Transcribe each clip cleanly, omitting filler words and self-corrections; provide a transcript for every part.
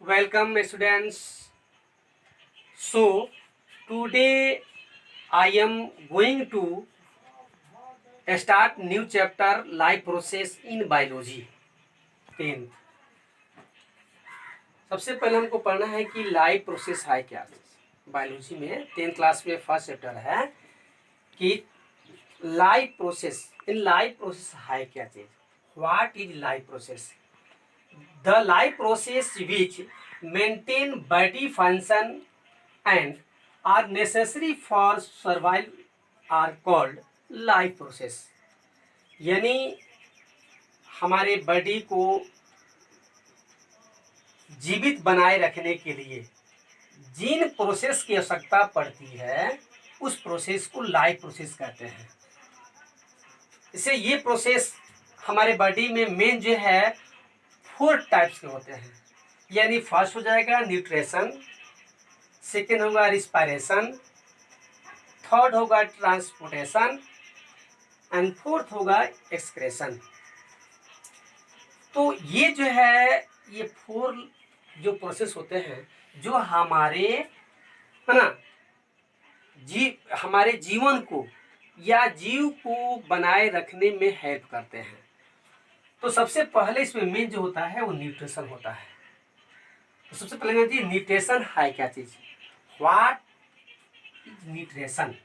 Welcome students. So today I am going to start new chapter life process in biology 10th. सबसे पहले हमको पढ़ना है कि लाइफ प्रोसेस है क्या। बायोलॉजी में 10th क्लास में फर्स्ट चैप्टर है कि life process. In life process है क्या चीज, what is life process. The life process which maintain body function and are necessary for survival are called life process। यानी हमारे बॉडी को जीवित बनाए रखने के लिए जिन प्रोसेस की आवश्यकता पड़ती है उस प्रोसेस को लाइफ प्रोसेस कहते हैं। इसे ये प्रोसेस हमारे बॉडी में मेन जो है 4 टाइप्स के होते हैं। यानी फर्स्ट हो जाएगा न्यूट्रिशन, सेकेंड होगा रिस्पायरेशन, थर्ड होगा ट्रांसपोर्टेशन एंड फोर्थ होगा एक्सक्रेशन। तो ये जो है ये 4 जो प्रोसेस होते हैं जो हमारे है ना हमारे जीवन को या जीव को बनाए रखने में हेल्प करते हैं। तो सबसे पहले इसमें मेन जो होता है वो न्यूट्रिशन होता है। तो सबसे पहले जी न्यूट्रिशन है क्या चीज, what is nutrition.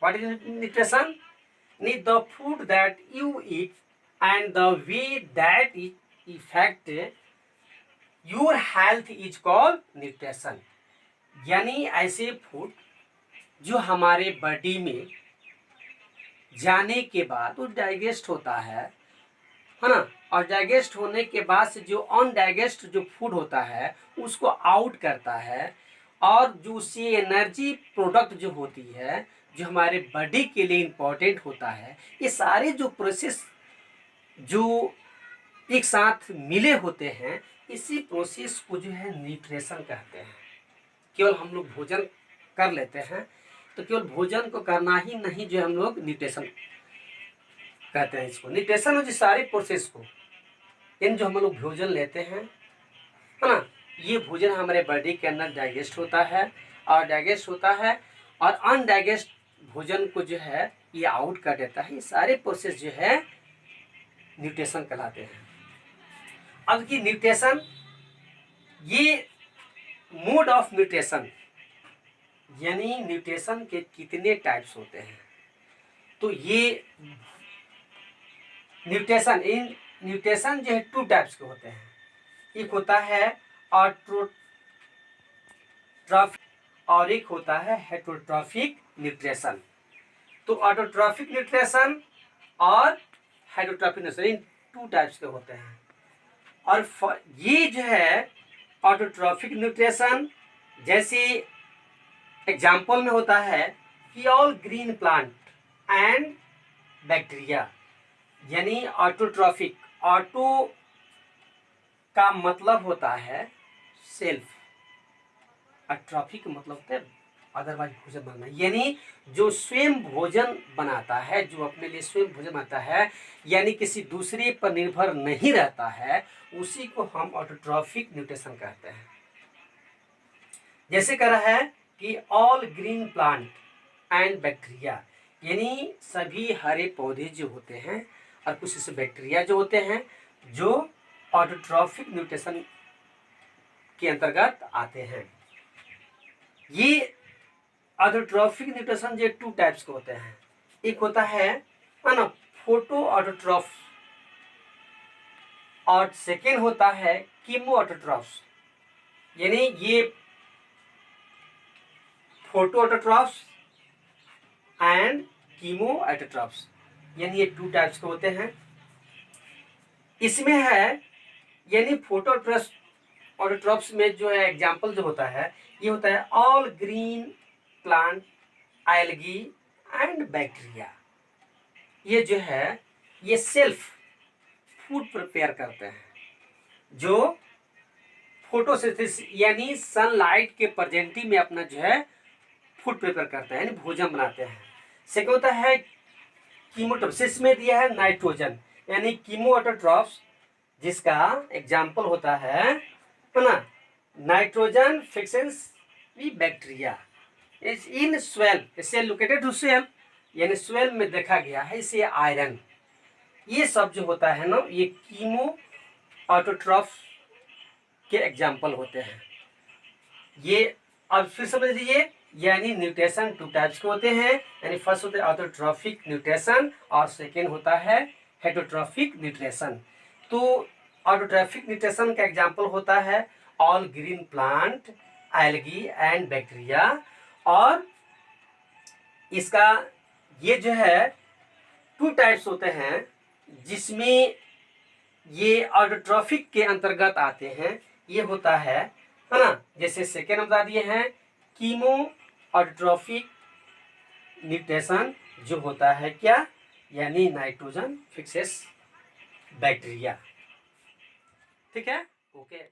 What is nutrition, need the food that you eat and the way that it effect your health is called nutrition. यानी ऐसे फूड जो हमारे बॉडी में जाने के बाद वो डाइजेस्ट होता है ना, और डाइजेस्ट होने के बाद से जो अनडाइजेस्ट जो फूड होता है उसको आउट करता है, और जो उससे एनर्जी प्रोडक्ट जो होती है जो हमारे बॉडी के लिए इम्पोर्टेंट होता है, ये सारे जो प्रोसेस जो एक साथ मिले होते हैं इसी प्रोसेस को जो है न्यूट्रिशन कहते हैं। केवल हम लोग भोजन कर लेते हैं तो केवल भोजन को करना ही नहीं जो हम लोग न्यूट्रिशन कहते हैं। इसको न्यूट्रिशन जो सारे प्रोसेस को इन जो हम लोग भोजन लेते हैं है ना, ये भोजन हमारे बॉडी के अंदर डाइजेस्ट होता है और अनडाइजेस्ट भोजन को जो है ये आउट कर देता है। ये सारे प्रोसेस जो है न्यूट्रिशन कहलाते हैं। अब की न्यूट्रिशन ये मोड ऑफ न्यूट्रिशन यानी न्यूट्रिशन के कितने टाइप्स होते हैं। तो ये न्यूट्रिशन जो है 2 टाइप्स के होते हैं। एक होता है ऑटोट्रॉफिक और एक होता है हेटरोट्रॉफिक न्यूट्रिशन। तो ऑटोट्रॉफिक न्यूट्रिशन और हेटरोट्रॉफिक न्यूट्रिशन इन 2 टाइप्स के होते हैं। और ये जो है ऑटोट्रॉफिक न्यूट्रिशन जैसे एग्जाम्पल में होता है कि all green plant and bacteria. यानी ऑटोट्रॉफिक, ऑटो का मतलब होता है सेल्फ, ट्रॉफिक मतलब होता है अदरवाइज भोजन बनाना। यानी जो स्वयं भोजन बनाता है, जो अपने लिए स्वयं भोजन बनाता है यानी किसी दूसरे पर निर्भर नहीं रहता है, उसी को हम ऑटोट्रॉफिक न्यूट्रिशन कहते हैं। जैसे कह रहा है कि all green plant and bacteria, यानी सभी हरे पौधे जो होते हैं और कुछ ऐसे बैक्टीरिया जो होते हैं जो ऑटोट्रॉफिक न्यूट्रिशन के अंतर्गत आते हैं। ये ऑटोट्रॉफिक न्यूट्रिशन जो 2 टाइप्स के होते हैं। एक होता है ना फोटो ऑटोट्रॉफ और सेकेंड होता है कीमो ऑटोट्रॉफ्स। यानी ये photo autotrophs and chemo autotrophs, यानी ये 2 टाइप्स के होते हैं। इसमें है यानी फोटो ऑटोट्रॉफ्स में जो है एग्जाम्पल जो होता है ये होता है all green plant, algae and bacteria. ये जो है ये सेल्फ फूड प्रिपेयर करते हैं, जो फोटोसिंथेसिस यानी सनलाइट के प्रेजेंटी में अपना जो है फूड प्रिपेयर करते हैं यानी भोजन बनाते हैं। सेकेंड होता है कीमोट्रॉफ्स में दिया है नाइट्रोजन, यानी कीमो ऑटोट्रॉफ्स जिसका एग्जाम्पल होता है ना nitrogen fixing bacteria is in swell, cell located to cell, यानी स्वेल में देखा गया है इसे आयरन। ये सब जो होता है ना, ये कीमो ऑटोट्रॉफ के एग्जाम्पल होते हैं। ये अब फिर समझ लीजिए, यानी न्यूट्रिशन टू टाइप्स के होते हैं, यानी फर्स्ट होता है ऑटोट्रॉफिक न्यूट्रिशन और सेकेंड होता है हेटरोट्रॉफिक न्यूट्रिशन। तो ऑटोट्रॉफिक न्यूट्रिशन का एग्जाम्पल होता है all green plant, algae and bacteria. और इसका ये जो है टू टाइप्स होते हैं जिसमें ये ऑटोट्रॉफिक के अंतर्गत आते हैं। ये होता है ना, जैसे सेकेंड बता दिए हैं कीमो ऑटोट्रॉफिक न्यूट्रिशन, जो होता है क्या, यानी नाइट्रोजन फिक्सेस बैक्टीरिया। ठीक है, ओके।